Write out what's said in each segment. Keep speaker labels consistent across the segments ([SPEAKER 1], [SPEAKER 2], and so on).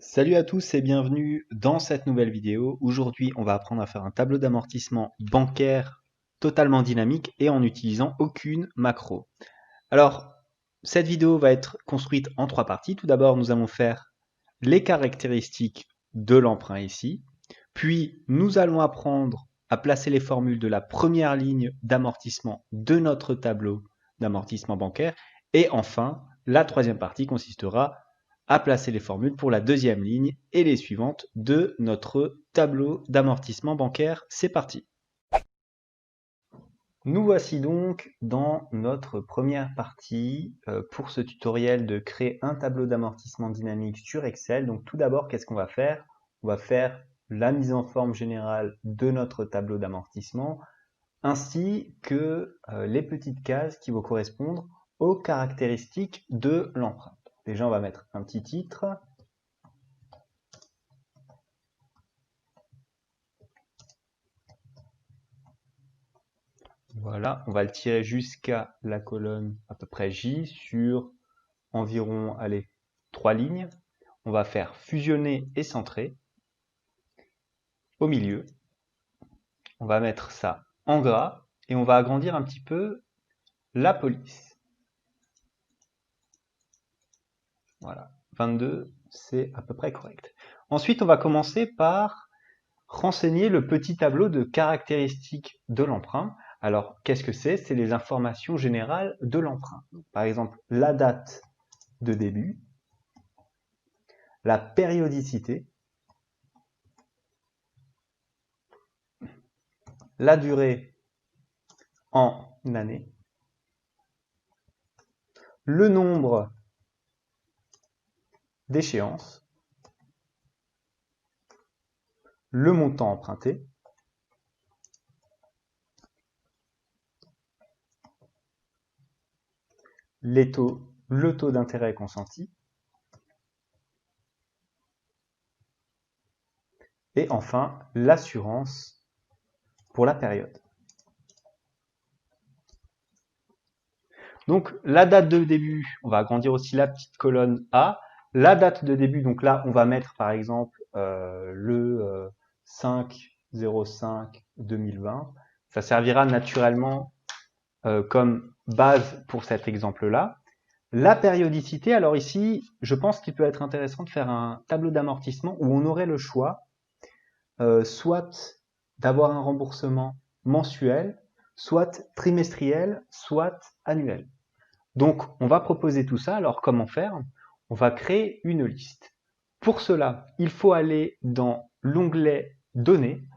[SPEAKER 1] Salut à tous et bienvenue dans cette nouvelle vidéo. Aujourd'hui, on va apprendre à faire un tableau d'amortissement bancaire totalement dynamique et en utilisant aucune macro. Alors, cette vidéo va être construite en trois parties. Tout d'abord, nous allons faire les caractéristiques de l'emprunt ici. Puis, nous allons apprendre à placer les formules de la première ligne d'amortissement de notre tableau d'amortissement bancaire. Et enfin, la troisième partie consistera à placer les formules pour la deuxième ligne et les suivantes de notre tableau d'amortissement bancaire. C'est parti. Nous voici donc dans notre première partie pour ce tutoriel de créer un tableau d'amortissement dynamique sur Excel. Donc tout d'abord, qu'est-ce qu'on va faire? On va faire la mise en forme générale de notre tableau d'amortissement ainsi que les petites cases qui vont correspondre aux caractéristiques de l'emprunt. Déjà, on va mettre un petit titre. Voilà, on va le tirer jusqu'à la colonne à peu près J sur environ, allez, 3 lignes. On va faire fusionner et centrer. Au milieu, on va mettre ça en gras et on va agrandir un petit peu la police. Voilà, 22, c'est à peu près correct. Ensuite, on va commencer par renseigner le petit tableau de caractéristiques de l'emprunt. Alors, qu'est-ce que c'est? C'est les informations générales de l'emprunt. Par exemple, la date de début, la périodicité, la durée en année, le nombre d'échéances, le montant emprunté, le taux d'intérêt consenti, et enfin l'assurance pour la période. Donc la date de début, on va agrandir aussi la petite colonne A. La date de début, donc là on va mettre par exemple le 5/05/2020. Ça servira naturellement comme base pour cet exemple-là. La périodicité, alors ici, je pense qu'il peut être intéressant de faire un tableau d'amortissement où on aurait le choix soit d'avoir un remboursement mensuel, soit trimestriel, soit annuel. Donc, on va proposer tout ça. Alors, comment faire? On va créer une liste. Pour cela, il faut aller dans l'onglet Données,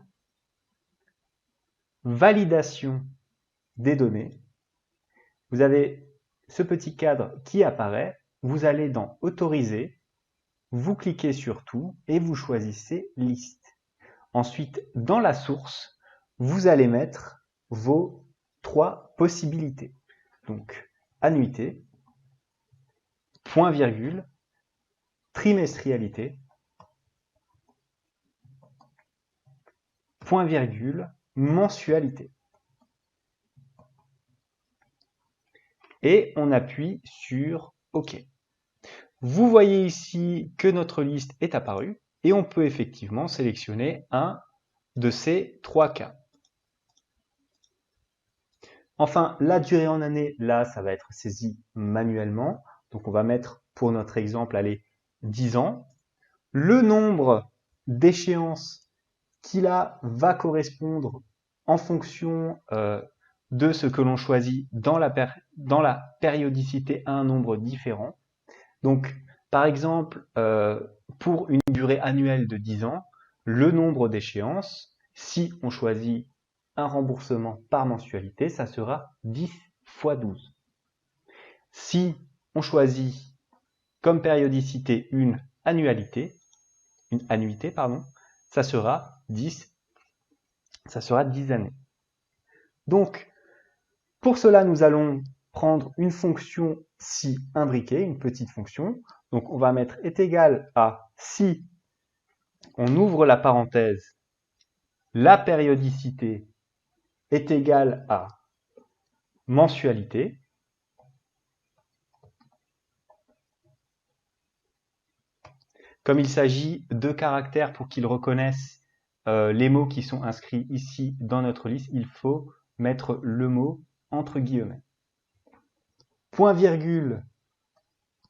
[SPEAKER 1] Validation des données. Vous avez ce petit cadre qui apparaît. Vous allez dans Autoriser, vous cliquez sur Tout et vous choisissez Liste. Ensuite, dans la source, vous allez mettre vos trois possibilités. Donc, annuité, point virgule, trimestrialité, point virgule, mensualité. Et on appuie sur OK. Vous voyez ici que notre liste est apparue et on peut effectivement sélectionner un de ces trois cas. Enfin, la durée en année, là, ça va être saisi manuellement. Donc, on va mettre, pour notre exemple, allez, 10 ans. Le nombre d'échéances qui, là, va correspondre en fonction de ce que l'on choisit dans la périodicité à un nombre différent. Donc, par exemple, pour une durée annuelle de 10 ans, le nombre d'échéances, si on choisit un remboursement par mensualité, ça sera 10 fois 12. Si on choisit comme périodicité une annuité, ça sera 10 années. Donc, pour cela, nous allons prendre une fonction si imbriquée, une petite fonction. Donc, on va mettre est égal à si on ouvre la parenthèse, la périodicité est égale à mensualité. comme il s'agit de caractères pour qu'ils reconnaissent les mots qui sont inscrits ici dans notre liste, il faut mettre le mot entre guillemets. Point virgule,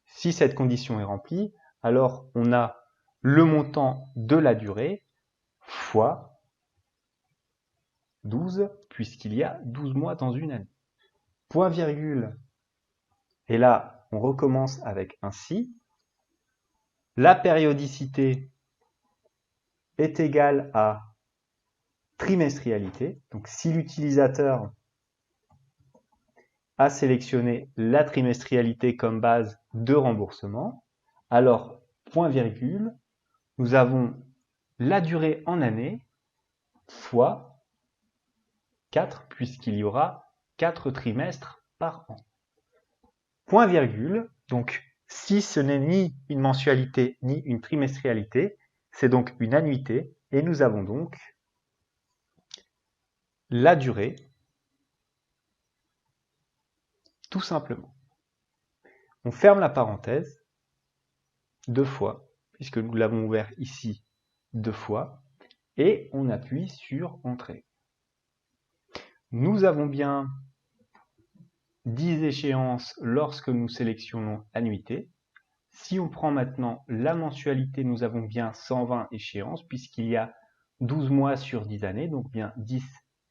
[SPEAKER 1] si cette condition est remplie, alors on a le montant de la durée fois 12, puisqu'il y a 12 mois dans une année. Point virgule, et là on recommence avec un si. La périodicité est égale à trimestrialité. Donc si l'utilisateur a sélectionné la trimestrialité comme base de remboursement, alors point virgule, nous avons la durée en année fois 4, puisqu'il y aura 4 trimestres par an. Point virgule, donc si ce n'est ni une mensualité ni une trimestrialité, c'est donc une annuité, et nous avons donc la durée, tout simplement. On ferme la parenthèse 2 fois, puisque nous l'avons ouvert ici 2 fois, et on appuie sur Entrée. Nous avons bien 10 échéances lorsque nous sélectionnons annuité. Si on prend maintenant la mensualité, nous avons bien 120 échéances, puisqu'il y a 12 mois sur 10 années, donc bien 10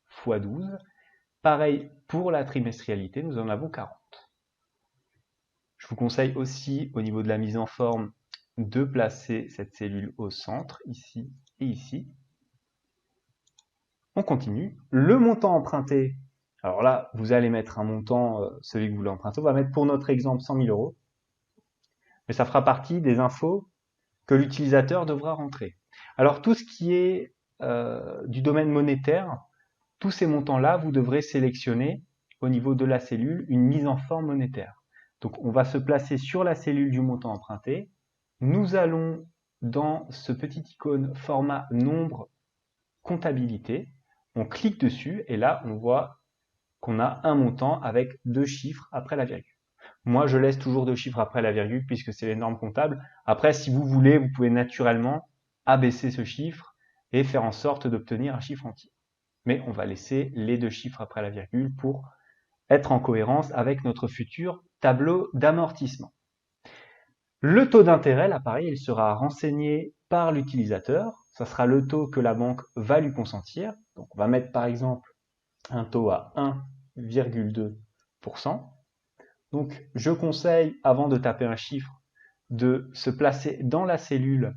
[SPEAKER 1] fois 12. Pareil pour la trimestrialité, nous en avons 40. Je vous conseille aussi, au niveau de la mise en forme, de placer cette cellule au centre, ici et ici. On continue. Le montant emprunté, alors là, vous allez mettre un montant, celui que vous voulez emprunter. On va mettre pour notre exemple 100 000 euros. Mais ça fera partie des infos que l'utilisateur devra rentrer. Alors tout ce qui est du domaine monétaire, tous ces montants-là, vous devrez sélectionner au niveau de la cellule une mise en forme monétaire. Donc on va se placer sur la cellule du montant emprunté. Nous allons dans ce petit icône format nombre comptabilité. On clique dessus et là on voit qu'on a un montant avec 2 chiffres après la virgule. Moi, je laisse toujours 2 chiffres après la virgule puisque c'est les normes comptables. Après, si vous voulez, vous pouvez naturellement abaisser ce chiffre et faire en sorte d'obtenir un chiffre entier. Mais on va laisser les 2 chiffres après la virgule pour être en cohérence avec notre futur tableau d'amortissement. Le taux d'intérêt, là pareil, il sera renseigné par l'utilisateur. Ça sera le taux que la banque va lui consentir. Donc on va mettre par exemple un taux à 1,2%. Donc je conseille, avant de taper un chiffre, de se placer dans la cellule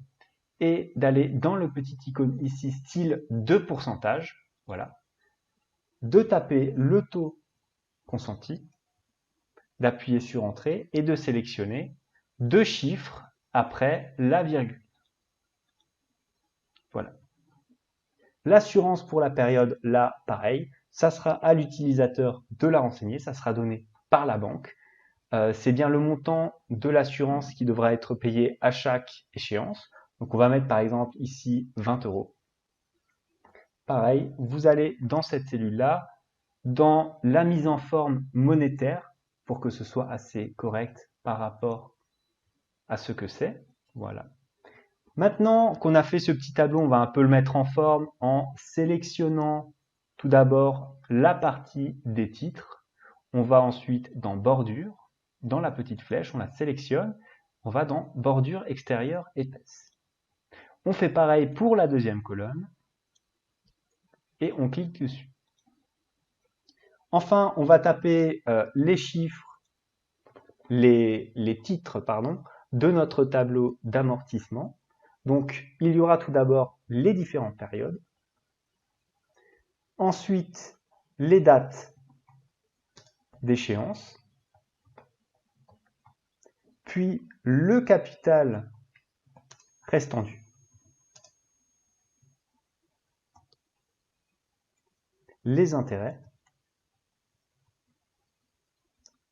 [SPEAKER 1] et d'aller dans le petit icône ici, style de pourcentage, voilà, de taper le taux consenti, d'appuyer sur Entrée et de sélectionner 2 chiffres après la virgule. Voilà. L'assurance pour la période, là, pareil, ça sera à l'utilisateur de la renseigner, ça sera donné par la banque. C'est bien le montant de l'assurance qui devra être payé à chaque échéance. Donc on va mettre par exemple ici 20 euros. Pareil, vous allez dans cette cellule-là, dans la mise en forme monétaire, pour que ce soit assez correct par rapport à ce que c'est. Voilà. Maintenant qu'on a fait ce petit tableau, on va un peu le mettre en forme en sélectionnant tout d'abord la partie des titres. On va ensuite dans bordure. Dans la petite flèche, on la sélectionne, on va dans bordure extérieure épaisse. On fait pareil pour la deuxième colonne et on clique dessus. Enfin, on va taper les chiffres, les titres, pardon, de notre tableau d'amortissement. Donc, il y aura tout d'abord les différentes périodes. Ensuite, les dates d'échéance. Puis le capital restant dû. Les intérêts.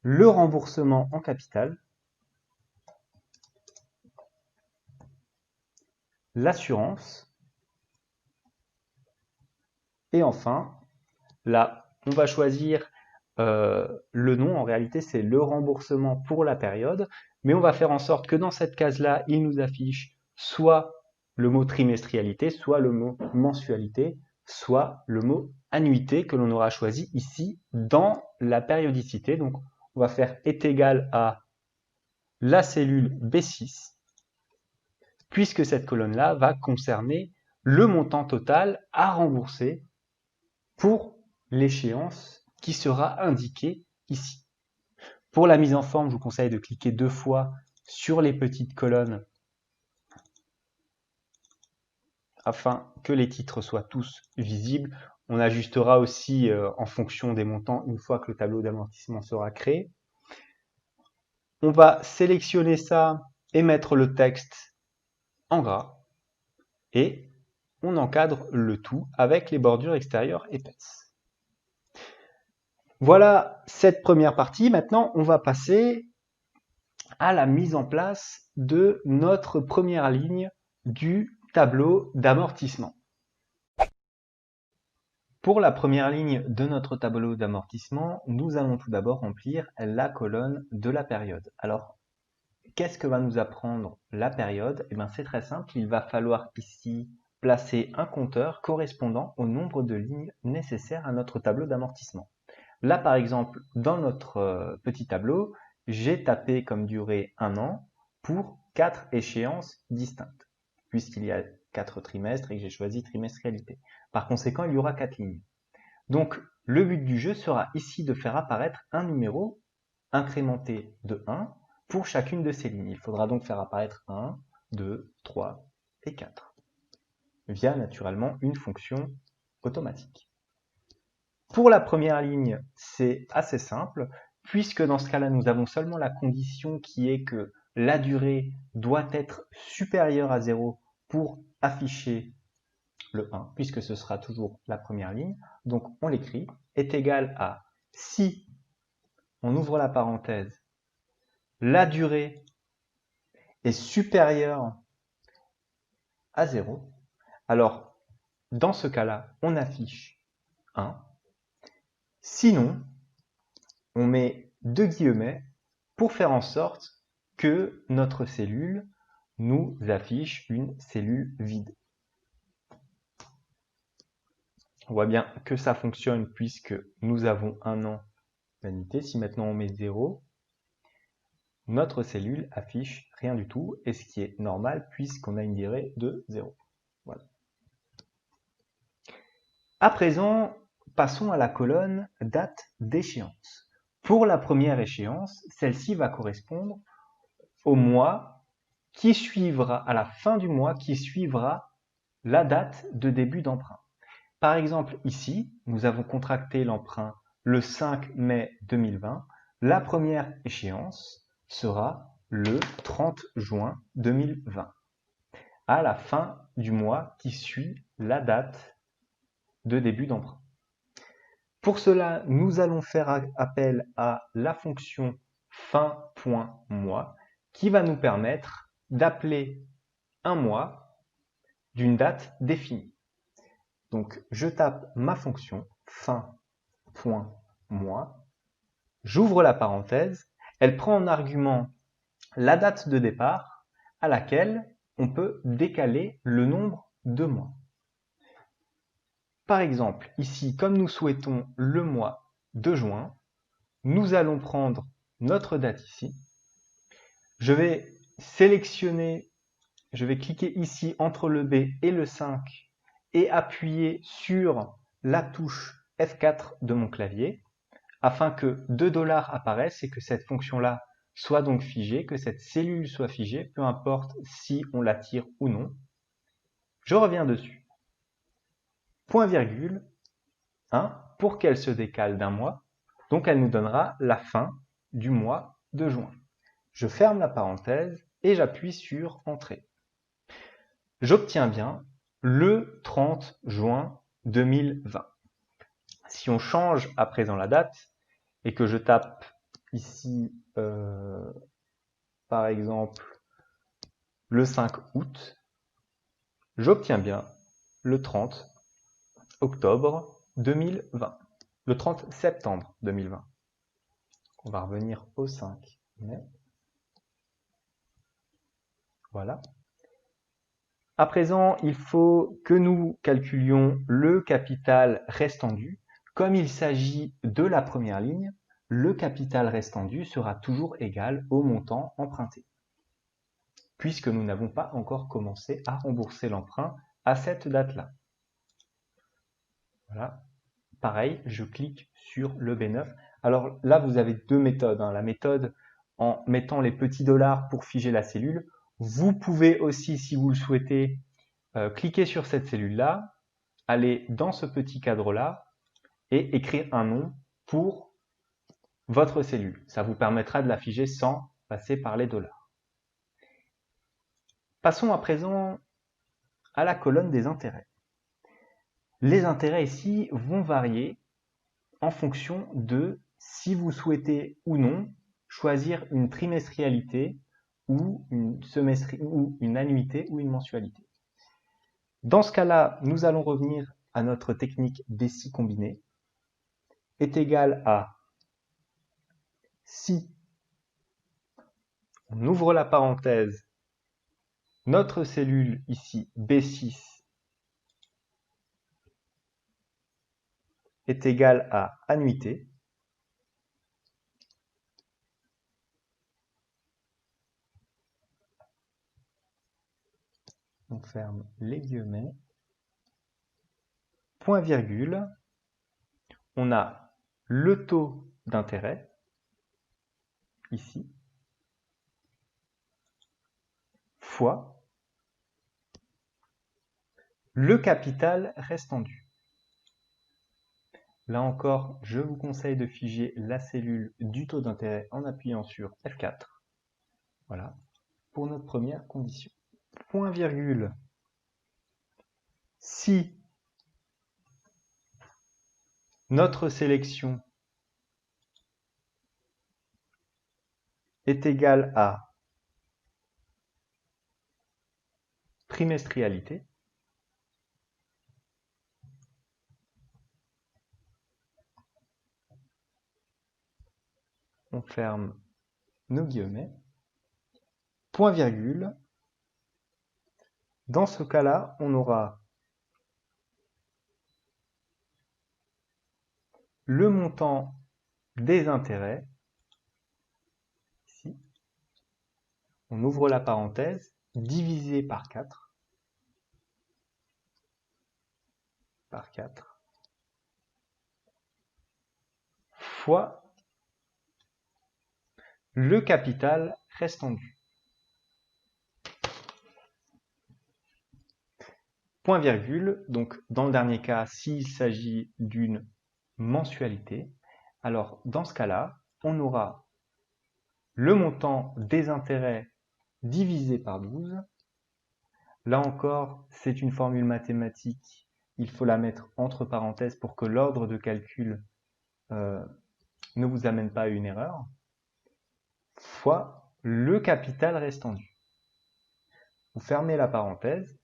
[SPEAKER 1] Le remboursement en capital. L'assurance. Et enfin, là, on va choisir le nom. En réalité, c'est le remboursement pour la période. Mais on va faire en sorte que dans cette case-là, il nous affiche soit le mot trimestrialité, soit le mot mensualité, soit le mot annuité que l'on aura choisi ici dans la périodicité. Donc, on va faire est égal à la cellule B6, puisque cette colonne-là va concerner le montant total à rembourser pour l'échéance qui sera indiquée ici. Pour la mise en forme, je vous conseille de cliquer 2 fois sur les petites colonnes afin que les titres soient tous visibles. On ajustera aussi en fonction des montants une fois que le tableau d'amortissement sera créé. On va sélectionner ça et mettre le texte en gras et on encadre le tout avec les bordures extérieures épaisses. Voilà cette première partie. Maintenant, on va passer à la mise en place de notre première ligne du tableau d'amortissement. Pour la première ligne de notre tableau d'amortissement, nous allons tout d'abord remplir la colonne de la période. Alors, qu'est-ce que va nous apprendre la période? Eh bien, c'est très simple, il va falloir ici placer un compteur correspondant au nombre de lignes nécessaires à notre tableau d'amortissement. Là, par exemple, dans notre petit tableau, j'ai tapé comme durée 1 an pour 4 échéances distinctes, puisqu'il y a 4 trimestres et que j'ai choisi trimestrialité. Par conséquent, il y aura 4 lignes. Donc, le but du jeu sera ici de faire apparaître un numéro incrémenté de 1 pour chacune de ces lignes. Il faudra donc faire apparaître 1, 2, 3 et 4, via naturellement une fonction automatique. Pour la première ligne, c'est assez simple, puisque dans ce cas-là, nous avons seulement la condition qui est que la durée doit être supérieure à 0 pour afficher le 1, puisque ce sera toujours la première ligne. Donc on l'écrit, est égal à si, on ouvre la parenthèse, la durée est supérieure à 0, alors dans ce cas-là, on affiche 1. Sinon, on met 2 guillemets pour faire en sorte que notre cellule nous affiche une cellule vide. On voit bien que ça fonctionne puisque nous avons un an d'annuité. Si maintenant on met 0, notre cellule affiche rien du tout, et ce qui est normal puisqu'on a une durée de 0. Voilà. À présent, passons à la colonne date d'échéance. Pour la première échéance, celle-ci va correspondre au mois qui suivra, à la fin du mois qui suivra la date de début d'emprunt. Par exemple, ici, nous avons contracté l'emprunt le 5 mai 2020. La première échéance sera le 30 juin 2020, à la fin du mois qui suit la date de début d'emprunt. Pour cela, nous allons faire appel à la fonction fin.mois qui va nous permettre d'appeler un mois d'une date définie. Donc, je tape ma fonction fin.mois, j'ouvre la parenthèse, elle prend en argument la date de départ à laquelle on peut décaler le nombre de mois. Par exemple, ici, comme nous souhaitons le mois de juin, nous allons prendre notre date ici. Je vais sélectionner, je vais cliquer ici entre le B et le 5 et appuyer sur la touche F4 de mon clavier afin que 2 $ apparaissent et que cette fonction-là soit donc figée, que cette cellule soit figée, peu importe si on la tire ou non. Je reviens dessus. Point virgule 1 pour qu'elle se décale d'un mois. Donc elle nous donnera la fin du mois de juin. Je ferme la parenthèse et j'appuie sur Entrée. J'obtiens bien le 30 juin 2020. Si on change à présent la date et que je tape ici, par exemple, le 5 août, j'obtiens bien le 30 octobre 2020, le 30 septembre 2020. On va revenir au 5 mai. Voilà. À présent, il faut que nous calculions le capital restant dû. Comme il s'agit de la première ligne, le capital restant dû sera toujours égal au montant emprunté, puisque nous n'avons pas encore commencé à rembourser l'emprunt à cette date-là. Voilà. Pareil, je clique sur le B9. Alors là, vous avez deux méthodes. La méthode en mettant les petits dollars pour figer la cellule. Vous pouvez aussi, si vous le souhaitez, cliquer sur cette cellule-là, aller dans ce petit cadre-là et écrire un nom pour votre cellule. Ça vous permettra de la figer sans passer par les dollars. Passons à présent à la colonne des intérêts. Les intérêts ici vont varier en fonction de si vous souhaitez ou non choisir une trimestrialité ou une annuité ou une mensualité. Dans ce cas-là, nous allons revenir à notre technique des si combinés, est égal à si, on ouvre la parenthèse, notre cellule ici B6 est égale à annuité, on ferme les guillemets, point virgule, on a le taux d'intérêt, ici, fois le capital restant dû. Là encore, je vous conseille de figer la cellule du taux d'intérêt en appuyant sur F4. Voilà, pour notre première condition. Point virgule, si notre sélection est égale à trimestrialité, on ferme nos guillemets, point virgule, dans ce cas-là, on aura le montant des intérêts, ici, on ouvre la parenthèse, divisé par 4, fois le capital restant dû. Point virgule, donc dans le dernier cas, s'il s'agit d'une mensualité, alors dans ce cas-là, on aura le montant des intérêts divisé par 12. Là encore, c'est une formule mathématique, il faut la mettre entre parenthèses pour que l'ordre de calcul ne vous amène pas à une erreur, fois le capital restant dû. Vous fermez la parenthèse,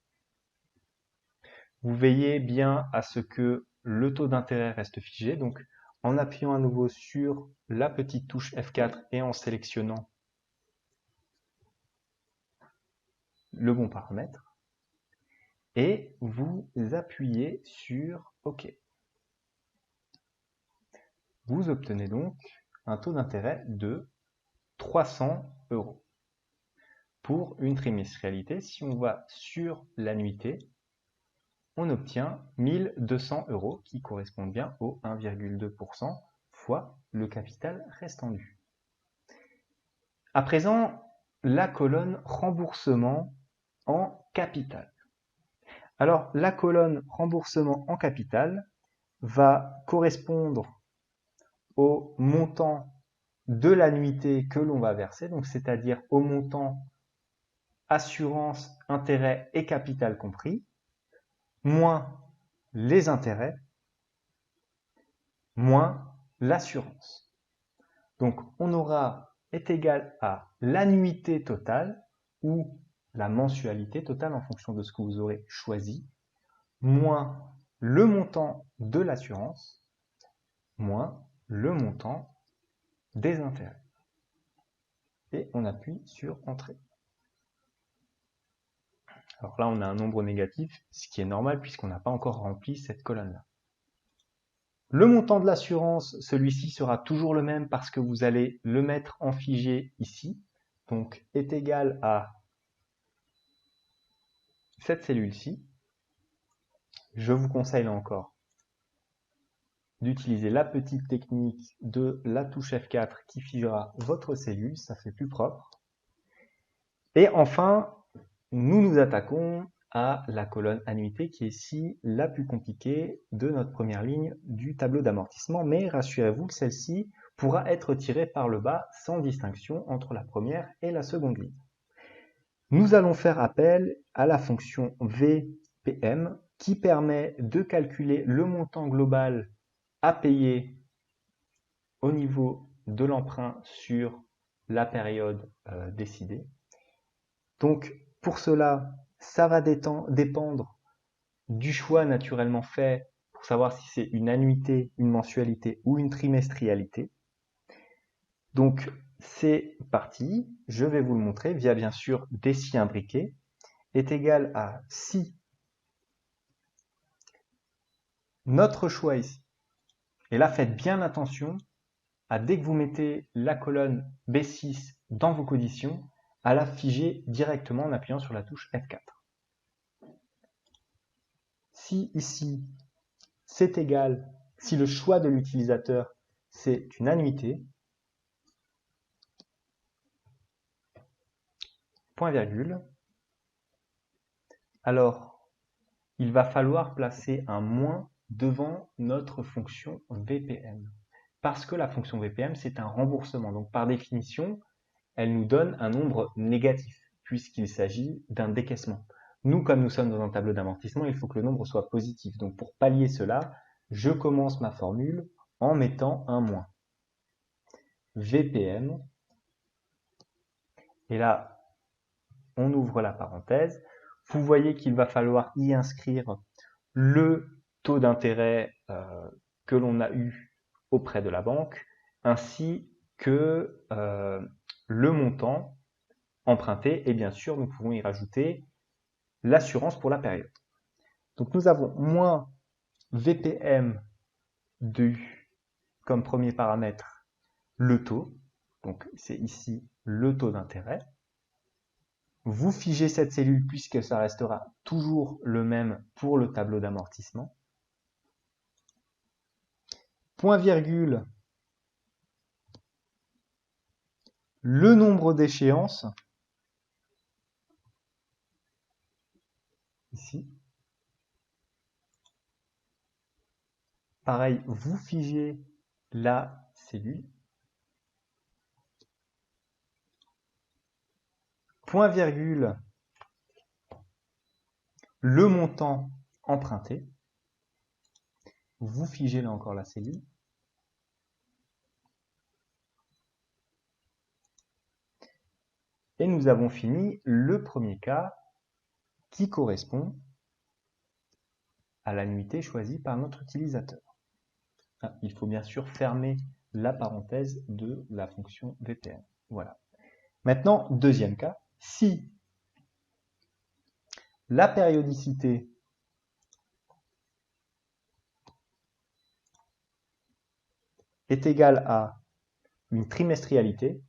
[SPEAKER 1] vous veillez bien à ce que le taux d'intérêt reste figé, donc en appuyant à nouveau sur la petite touche F4 et en sélectionnant le bon paramètre, et vous appuyez sur OK. Vous obtenez donc un taux d'intérêt de 300 €. Pour une trimestrialité, si on va sur l'annuité, on obtient 1200 € qui correspondent bien au 1,2% fois le capital restant dû. À présent, la colonne remboursement en capital. Alors, la colonne remboursement en capital va correspondre au montant de l'annuité que l'on va verser, donc c'est-à-dire au montant assurance, intérêt et capital compris, moins les intérêts, moins l'assurance. Donc on aura est égal à l'annuité totale ou la mensualité totale en fonction de ce que vous aurez choisi, moins le montant de l'assurance, moins le montant des intérêts. Et on appuie sur Entrée. Alors là, on a un nombre négatif, ce qui est normal puisqu'on n'a pas encore rempli cette colonne-là. Le montant de l'assurance, celui-ci sera toujours le même parce que vous allez le mettre en figé ici. Donc, est égal à cette cellule-ci. Je vous conseille là encore d'utiliser la petite technique de la touche F4 qui figera votre cellule, ça fait plus propre. Et enfin, nous nous attaquons à la colonne annuité qui est ici la plus compliquée de notre première ligne du tableau d'amortissement, mais rassurez-vous que celle-ci pourra être tirée par le bas sans distinction entre la première et la seconde ligne. Nous allons faire appel à la fonction VPM qui permet de calculer le montant global à payer au niveau de l'emprunt sur la période décidée. Donc pour cela, ça va dépendre du choix naturellement fait pour savoir si c'est une annuité, une mensualité ou une trimestrialité. Donc c'est parti, je vais vous le montrer via bien sûr des si imbriqués est égal à si notre choix ici. Et là, faites bien attention à dès que vous mettez la colonne B6 dans vos conditions, à la figer directement en appuyant sur la touche F4. Si ici, c'est égal, si le choix de l'utilisateur, c'est une annuité, point virgule, alors il va falloir placer un moins devant notre fonction VPM. Parce que la fonction VPM, c'est un remboursement. Donc par définition, elle nous donne un nombre négatif, puisqu'il s'agit d'un décaissement. Nous, comme nous sommes dans un tableau d'amortissement, il faut que le nombre soit positif. Donc pour pallier cela, je commence ma formule en mettant un moins. VPM, et là, on ouvre la parenthèse. Vous voyez qu'il va falloir y inscrire le taux d'intérêt que l'on a eu auprès de la banque, ainsi que le montant emprunté, et bien sûr, nous pouvons y rajouter l'assurance pour la période. Donc nous avons moins VPM comme premier paramètre le taux, donc c'est ici le taux d'intérêt. Vous figez cette cellule puisque ça restera toujours le même pour le tableau d'amortissement. Point virgule, le nombre d'échéances, ici. Pareil, vous figez la cellule. Point virgule, le montant emprunté. Vous figez là encore la cellule. Et nous avons fini le premier cas qui correspond à l'annuité choisie par notre utilisateur. Il faut bien sûr fermer la parenthèse de la fonction VPM. Voilà. Maintenant, deuxième cas, si la périodicité est égale à une trimestrialité,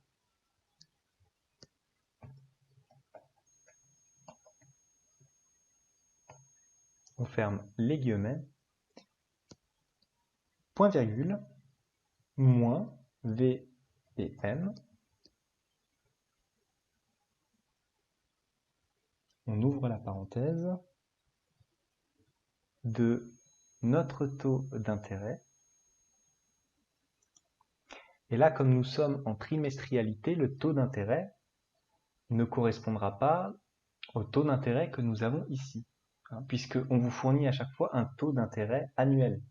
[SPEAKER 1] on ferme les guillemets, point virgule, moins VPM, on ouvre la parenthèse, de notre taux d'intérêt. Et là, comme nous sommes en trimestrialité, le taux d'intérêt ne correspondra pas au taux d'intérêt que nous avons ici, puisqu'on vous fournit à chaque fois un taux d'intérêt annuel.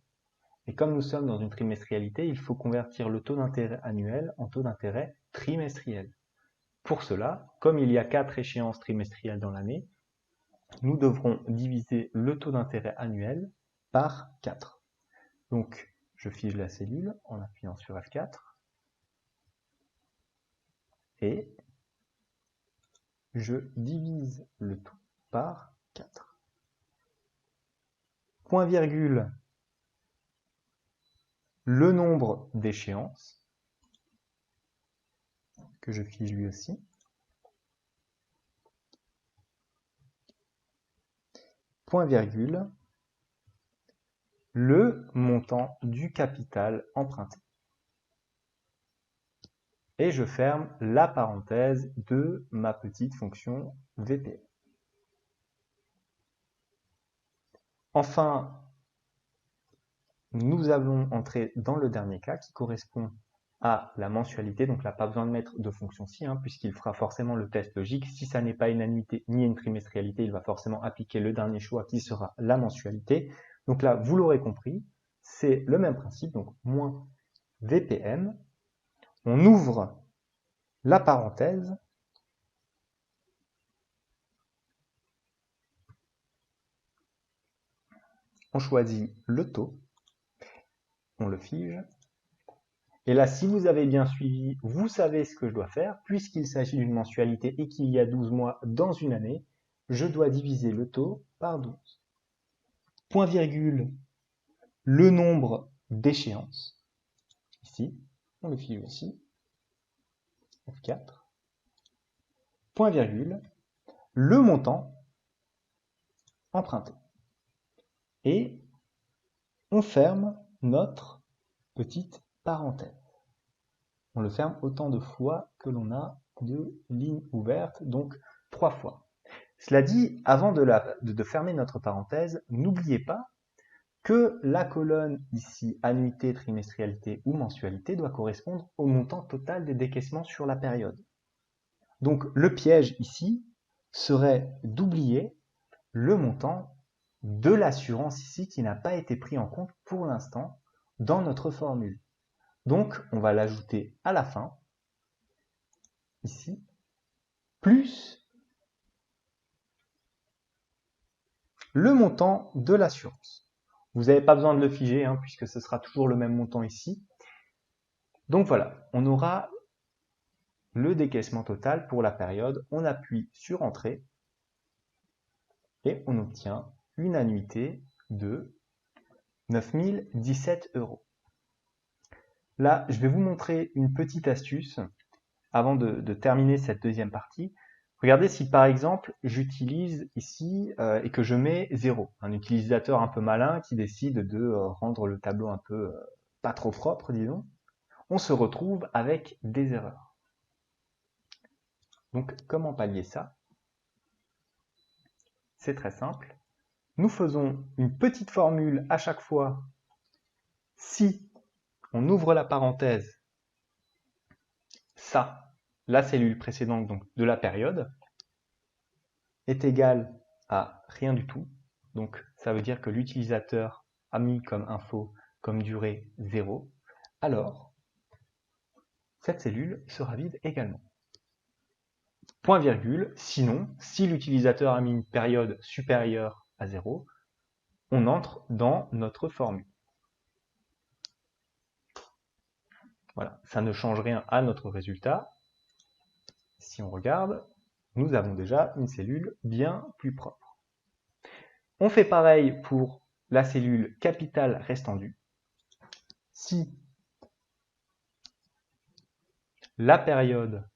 [SPEAKER 1] Et comme nous sommes dans une trimestrialité, il faut convertir le taux d'intérêt annuel en taux d'intérêt trimestriel. Pour cela, comme il y a 4 échéances trimestrielles dans l'année, nous devrons diviser le taux d'intérêt annuel par 4. Donc, je fige la cellule en appuyant sur F4 et je divise le tout par point virgule, le nombre d'échéances, que je fige lui aussi, point virgule, le montant du capital emprunté. Et je ferme la parenthèse de ma petite fonction VPM. Enfin, nous allons entrer dans le dernier cas qui correspond à la mensualité. Donc là, pas besoin de mettre de fonction si, puisqu'il fera forcément le test logique. Si ça n'est pas une annuité ni une trimestrialité, il va forcément appliquer le dernier choix qui sera la mensualité. Donc là, vous l'aurez compris, c'est le même principe, donc moins VPM. On ouvre la parenthèse, on choisit le taux, on le fige, et là, si vous avez bien suivi, vous savez ce que je dois faire, puisqu'il s'agit d'une mensualité et qu'il y a 12 mois dans une année, je dois diviser le taux par 12. Point virgule, le nombre d'échéances, ici, on le fige aussi, F4, point virgule, le montant emprunté. Et on ferme notre petite parenthèse. On le ferme autant de fois que l'on a de lignes ouvertes, donc 3 fois. Cela dit, avant de fermer notre parenthèse, n'oubliez pas que la colonne ici, annuité, trimestrialité ou mensualité, doit correspondre au montant total des décaissements sur la période. Donc le piège ici serait d'oublier le montant de l'assurance ici qui n'a pas été pris en compte pour l'instant dans notre formule. Donc on va l'ajouter à la fin, ici, plus le montant de l'assurance. Vous n'avez pas besoin de le figer, puisque ce sera toujours le même montant ici. Donc voilà, on aura le décaissement total pour la période. On appuie sur Entrée et on obtient une annuité de 9017 €. Là, je vais vous montrer une petite astuce avant de terminer cette deuxième partie. Regardez si par exemple j'utilise ici et que je mets 0, un utilisateur un peu malin qui décide de rendre le tableau un peu pas trop propre, disons, on se retrouve avec des erreurs. Donc comment pallier ça? C'est très simple. Nous faisons une petite formule à chaque fois si on ouvre la parenthèse, ça, la cellule précédente donc de la période, est égale à rien du tout. Donc ça veut dire que l'utilisateur a mis comme info, comme durée 0. Alors, cette cellule sera vide également. Point virgule, sinon, si l'utilisateur a mis une période supérieure à 0, on entre dans notre formule. Voilà, ça ne change rien à notre résultat. Si on regarde, nous avons déjà une cellule bien plus propre. On fait pareil pour la cellule capitale restendue. Si la période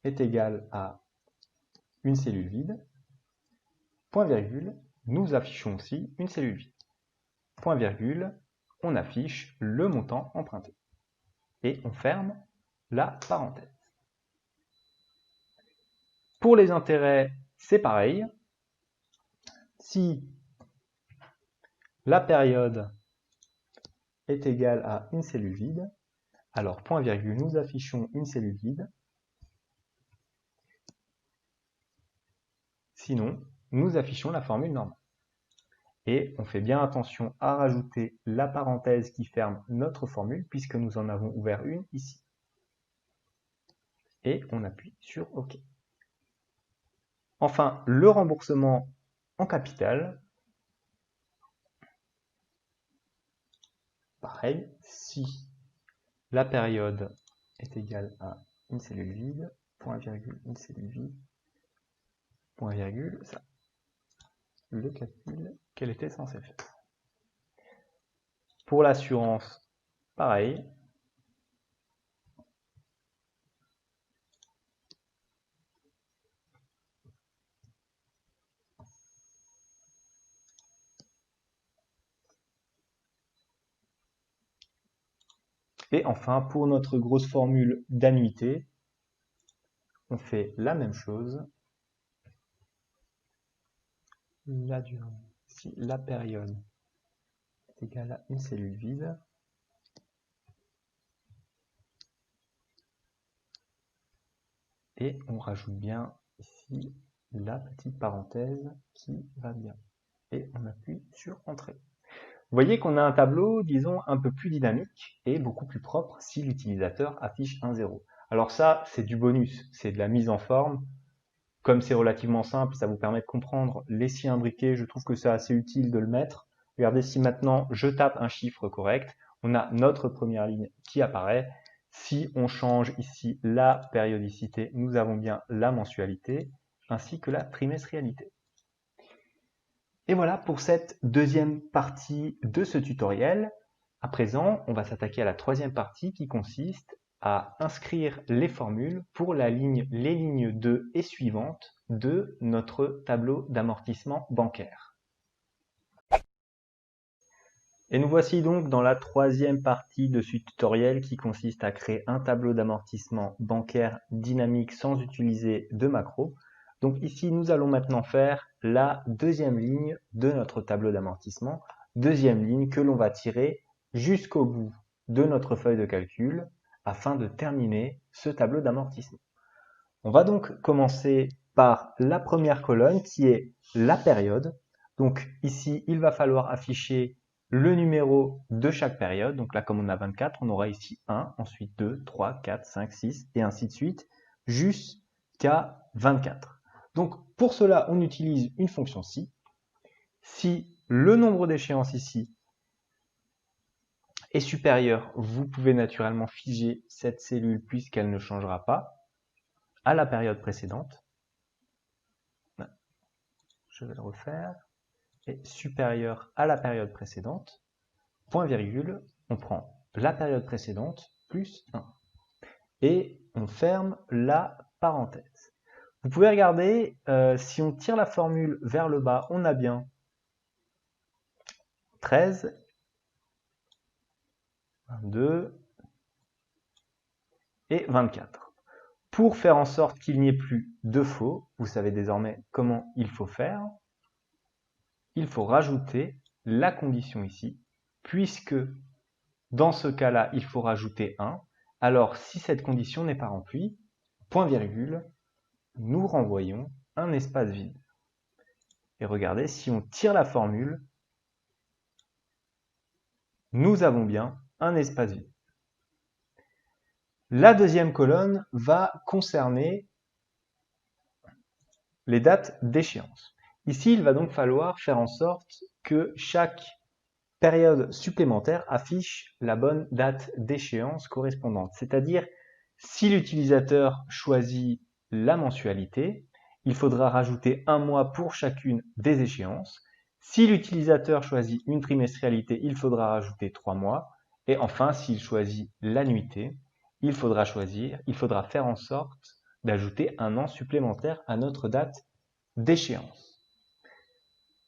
[SPEAKER 1] est égale à une cellule vide, point virgule, nous affichons aussi une cellule vide. Point virgule, on affiche le montant emprunté. Et on ferme la parenthèse. Pour les intérêts, c'est pareil. Si la période est égale à une cellule vide, alors point virgule, nous affichons une cellule vide. Sinon, nous affichons la formule normale. Et on fait bien attention à rajouter la parenthèse qui ferme notre formule, puisque nous en avons ouvert une ici. Et on appuie sur OK. Enfin, le remboursement en capital. Pareil, si la période est égale à une cellule vide, point virgule, une cellule vide, point virgule, ça. Le calcul qu'elle était censée faire. Pour l'assurance, pareil. Et enfin, pour notre grosse formule d'annuité, on fait la même chose. La durée, si la période est égale à une cellule vide, et on rajoute bien ici la petite parenthèse qui va bien. Et on appuie sur Entrée. Vous voyez qu'on a un tableau, disons, un peu plus dynamique et beaucoup plus propre si l'utilisateur affiche un 0. Alors ça, c'est du bonus, c'est de la mise en forme. Comme c'est relativement simple, ça vous permet de comprendre les si imbriqués, je trouve que c'est assez utile de le mettre. Regardez, si maintenant je tape un chiffre correct, on a notre première ligne qui apparaît. Si on change ici la périodicité, nous avons bien la mensualité ainsi que la trimestrialité. Et voilà pour cette deuxième partie de ce tutoriel. À présent, on va s'attaquer à la troisième partie qui consiste à inscrire les formules pour les lignes 2 et suivantes de notre tableau d'amortissement bancaire. Et nous voici donc dans la troisième partie de ce tutoriel qui consiste à créer un tableau d'amortissement bancaire dynamique sans utiliser de macro. Donc ici, nous allons maintenant faire la deuxième ligne de notre tableau d'amortissement, deuxième ligne que l'on va tirer jusqu'au bout de notre feuille de calcul afin de terminer ce tableau d'amortissement. On va donc commencer par la première colonne qui est la période. Donc ici, il va falloir afficher le numéro de chaque période. Donc là, comme on a 24, on aura ici 1, ensuite 2, 3, 4, 5, 6 et ainsi de suite jusqu'à 24. Donc pour cela, on utilise une fonction si. Si le nombre d'échéances ici est supérieur, vous pouvez naturellement figer cette cellule puisqu'elle ne changera pas à la période précédente. Je vais le refaire. Est supérieur à la période précédente. Point virgule, on prend la période précédente plus 1. Et on ferme la parenthèse. Vous pouvez regarder, si on tire la formule vers le bas, on a bien 13, 22 et 24. Pour faire en sorte qu'il n'y ait plus de faux, vous savez désormais comment il faut faire. Il faut rajouter la condition ici, puisque dans ce cas-là, il faut rajouter 1. Alors, si cette condition n'est pas remplie, point virgule, nous renvoyons un espace vide. Et regardez, si on tire la formule, nous avons bien un espace vide. La deuxième colonne va concerner les dates d'échéance. Ici, il va donc falloir faire en sorte que chaque période supplémentaire affiche la bonne date d'échéance correspondante. C'est-à-dire, si l'utilisateur choisit la mensualité, il faudra rajouter un mois pour chacune des échéances. Si l'utilisateur choisit une trimestrialité, il faudra rajouter 3 mois. Et enfin, s'il choisit l'annuité, il faudra faire en sorte d'ajouter un an supplémentaire à notre date d'échéance.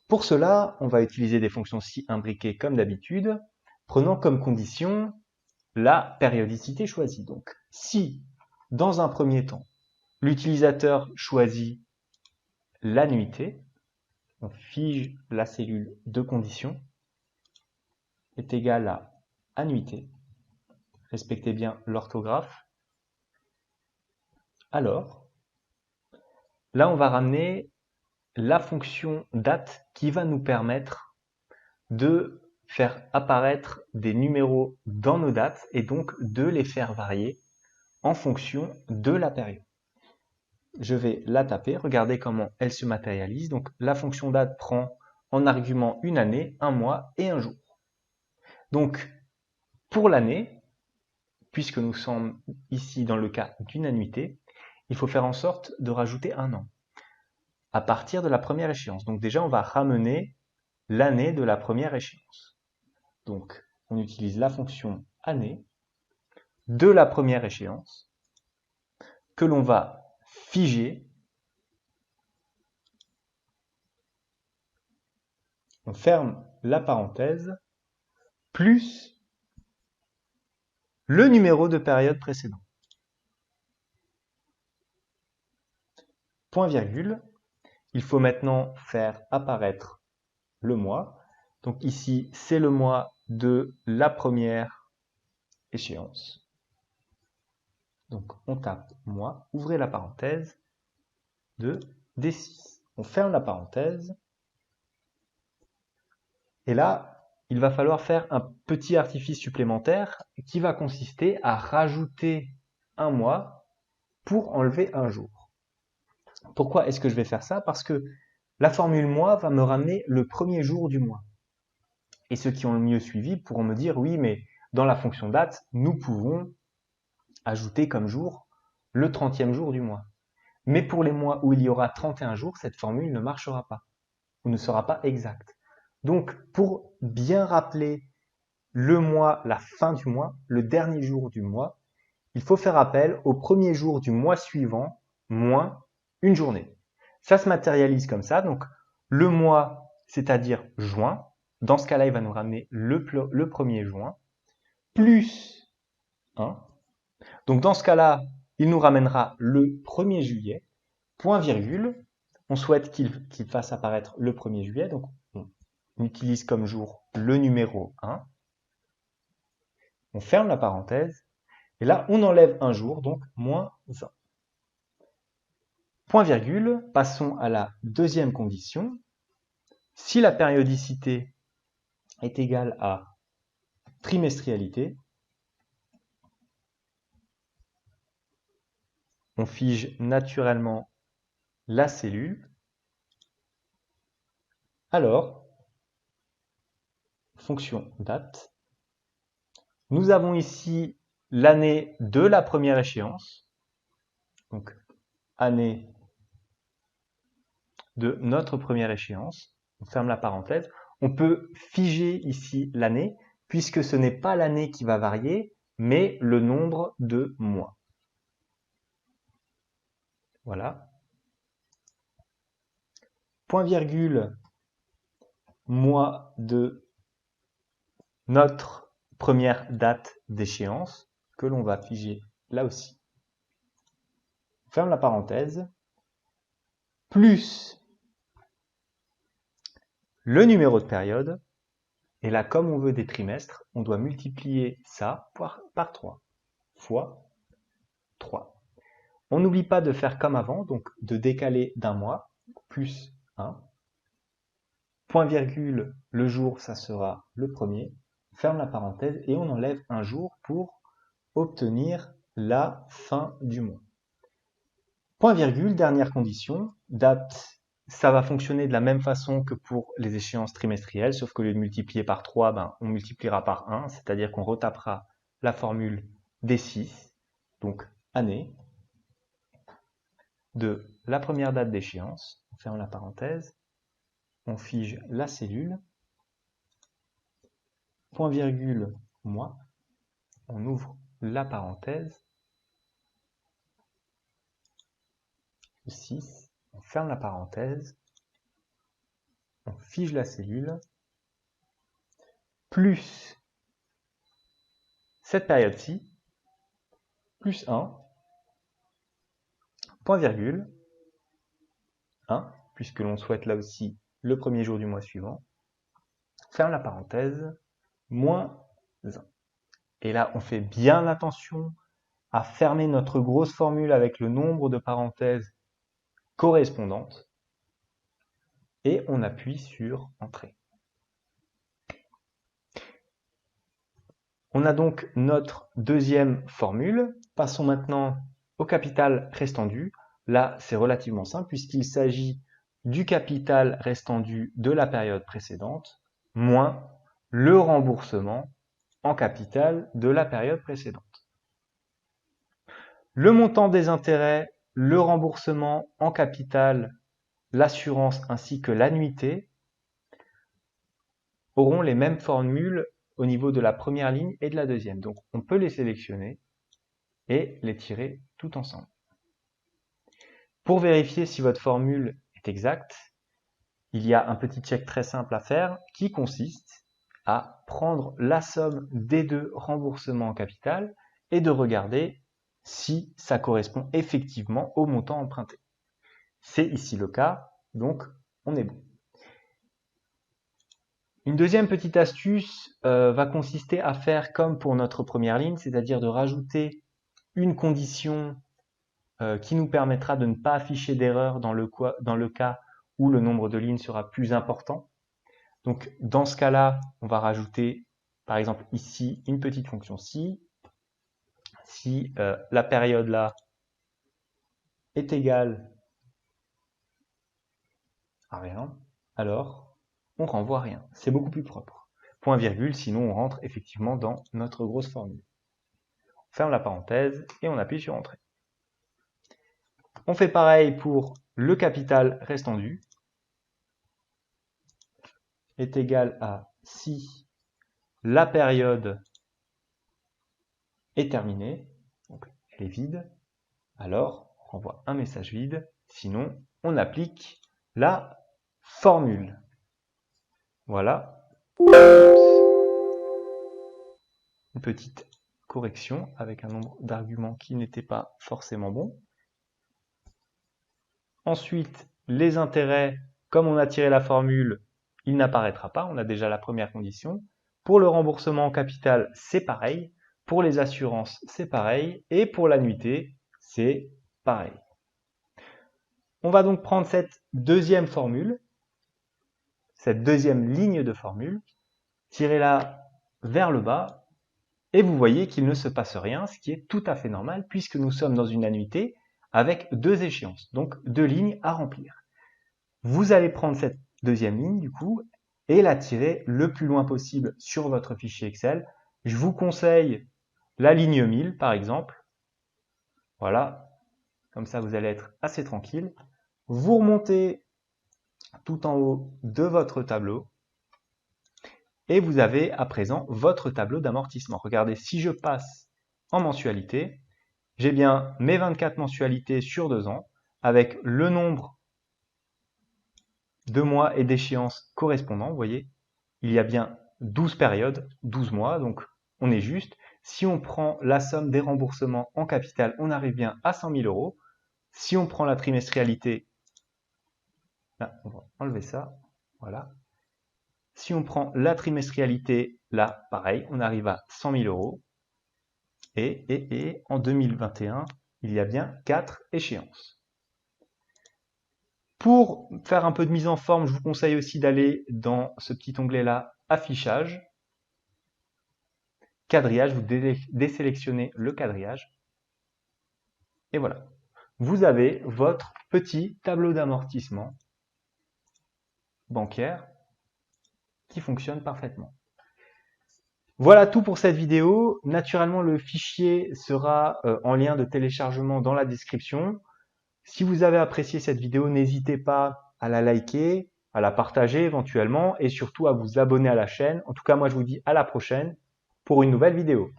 [SPEAKER 1] Pour cela, on va utiliser des fonctions si imbriquées comme d'habitude, prenant comme condition la périodicité choisie. Donc, si, dans un premier temps, l'utilisateur choisit l'annuité, on fige la cellule de condition, est égale à annuité. Respectez bien l'orthographe. Alors, là, on va ramener la fonction date qui va nous permettre de faire apparaître des numéros dans nos dates et donc de les faire varier en fonction de la période. Je vais la taper, regardez comment elle se matérialise. Donc la fonction date prend en argument une année, un mois et un jour. Donc pour l'année, puisque nous sommes ici dans le cas d'une annuité, il faut faire en sorte de rajouter un an à partir de la première échéance. Donc déjà on va ramener l'année de la première échéance. Donc, on utilise la fonction année de la première échéance que l'on va figer. On ferme la parenthèse plus le numéro de période précédent. Point virgule. Il faut maintenant faire apparaître le mois. Donc ici, c'est le mois de la première échéance. Donc on tape mois, ouvrez la parenthèse de D6. On ferme la parenthèse. Et là, il va falloir faire un petit artifice supplémentaire qui va consister à rajouter un mois pour enlever un jour. Pourquoi est-ce que je vais faire ça? Parce que la formule mois va me ramener le premier jour du mois. Et ceux qui ont le mieux suivi pourront me dire, oui, mais dans la fonction date, nous pouvons ajouter comme jour le 30e jour du mois. Mais pour les mois où il y aura 31 jours, cette formule ne marchera pas, ou ne sera pas exacte. Donc, pour bien rappeler le mois, la fin du mois, le dernier jour du mois, il faut faire appel au premier jour du mois suivant, moins une journée. Ça se matérialise comme ça. Donc, le mois, c'est-à-dire juin, dans ce cas-là, il va nous ramener le 1er juin, plus 1. Donc, dans ce cas-là, il nous ramènera le 1er juillet, point virgule. On souhaite qu'il fasse apparaître le 1er juillet. Donc, on utilise comme jour le numéro 1. On ferme la parenthèse. Et là, on enlève un jour, donc moins 1. Point virgule, passons à la deuxième condition. Si la périodicité est égale à trimestrialité, on fige naturellement la cellule. Alors, fonction date, nous avons ici l'année de la première échéance, donc année de notre première échéance. On ferme la parenthèse. On peut figer ici l'année, puisque ce n'est pas l'année qui va varier, mais le nombre de mois. Voilà. Point virgule, mois de notre première date d'échéance, que l'on va figer là aussi. On ferme la parenthèse, plus le numéro de période, et là, comme on veut des trimestres, on doit multiplier ça par 3, fois 3. On n'oublie pas de faire comme avant, donc de décaler d'un mois, plus 1. Point virgule, le jour, ça sera le premier. On ferme la parenthèse et on enlève un jour pour obtenir la fin du mois. Point virgule, dernière condition, date, ça va fonctionner de la même façon que pour les échéances trimestrielles, sauf qu'au lieu de multiplier par 3, on multipliera par 1, c'est-à-dire qu'on retapera la formule D6, donc année, de la première date d'échéance, on ferme la parenthèse, on fige la cellule, point virgule, mois, on ouvre la parenthèse, 6, on ferme la parenthèse, on fige la cellule, plus cette période-ci, plus 1, point virgule, 1, puisque l'on souhaite là aussi le premier jour du mois suivant, ferme la parenthèse, moins 1. Et là, on fait bien attention à fermer notre grosse formule avec le nombre de parenthèses correspondantes et on appuie sur Entrée. On a donc notre deuxième formule. Passons maintenant au capital restant dû. Là, c'est relativement simple puisqu'il s'agit du capital restant dû de la période précédente moins le remboursement en capital de la période précédente. Le montant des intérêts, le remboursement en capital, l'assurance ainsi que l'annuité auront les mêmes formules au niveau de la première ligne et de la deuxième. Donc on peut les sélectionner et les tirer tout ensemble. Pour vérifier si votre formule est exacte, il y a un petit check très simple à faire qui consiste à prendre la somme des deux remboursements en capital et de regarder si ça correspond effectivement au montant emprunté. C'est ici le cas, donc on est bon. Une deuxième petite astuce va consister à faire comme pour notre première ligne, c'est-à-dire de rajouter une condition qui nous permettra de ne pas afficher d'erreur dans le cas où le nombre de lignes sera plus important. Donc dans ce cas-là, on va rajouter par exemple ici une petite fonction si la période là est égale à rien, alors on renvoie rien. C'est beaucoup plus propre. Point virgule, sinon on rentre effectivement dans notre grosse formule. On ferme la parenthèse et on appuie sur Entrée. On fait pareil pour le capital restant dû est égal à si la période est terminée, donc elle est vide, alors on renvoie un message vide, sinon on applique la formule. Voilà. Une petite correction avec un nombre d'arguments qui n'était pas forcément bon. Ensuite, les intérêts, comme on a tiré la formule, il n'apparaîtra pas, on a déjà la première condition. Pour le remboursement en capital, c'est pareil. Pour les assurances, c'est pareil. Et pour l'annuité, c'est pareil. On va donc prendre cette deuxième formule, cette deuxième ligne de formule, tirer-la vers le bas, et vous voyez qu'il ne se passe rien, ce qui est tout à fait normal, puisque nous sommes dans une annuité avec deux échéances, donc deux lignes à remplir. Vous allez prendre cette deuxième ligne, du coup, et la tirer le plus loin possible sur votre fichier Excel. Je vous conseille la ligne 1000, par exemple. Voilà, comme ça vous allez être assez tranquille. Vous remontez tout en haut de votre tableau et vous avez à présent votre tableau d'amortissement. Regardez, si je passe en mensualité, j'ai bien mes 24 mensualités sur 2 ans avec le nombre de mois et d'échéances correspondants. Vous voyez, il y a bien 12 périodes, 12 mois, donc on est juste. Si on prend la somme des remboursements en capital, on arrive bien à 100 000 euros. Si on prend la trimestrialité, là, on va enlever ça, voilà. Si on prend la trimestrialité, là, pareil, on arrive à 100 000 euros. Et en 2021, il y a bien 4 échéances. Pour faire un peu de mise en forme, je vous conseille aussi d'aller dans ce petit onglet-là, Affichage, Quadrillage, vous désélectionnez le quadrillage. Et voilà. Vous avez votre petit tableau d'amortissement bancaire qui fonctionne parfaitement. Voilà tout pour cette vidéo. Naturellement, le fichier sera en lien de téléchargement dans la description. Si vous avez apprécié cette vidéo, n'hésitez pas à la liker, à la partager éventuellement et surtout à vous abonner à la chaîne. En tout cas, moi je vous dis à la prochaine pour une nouvelle vidéo.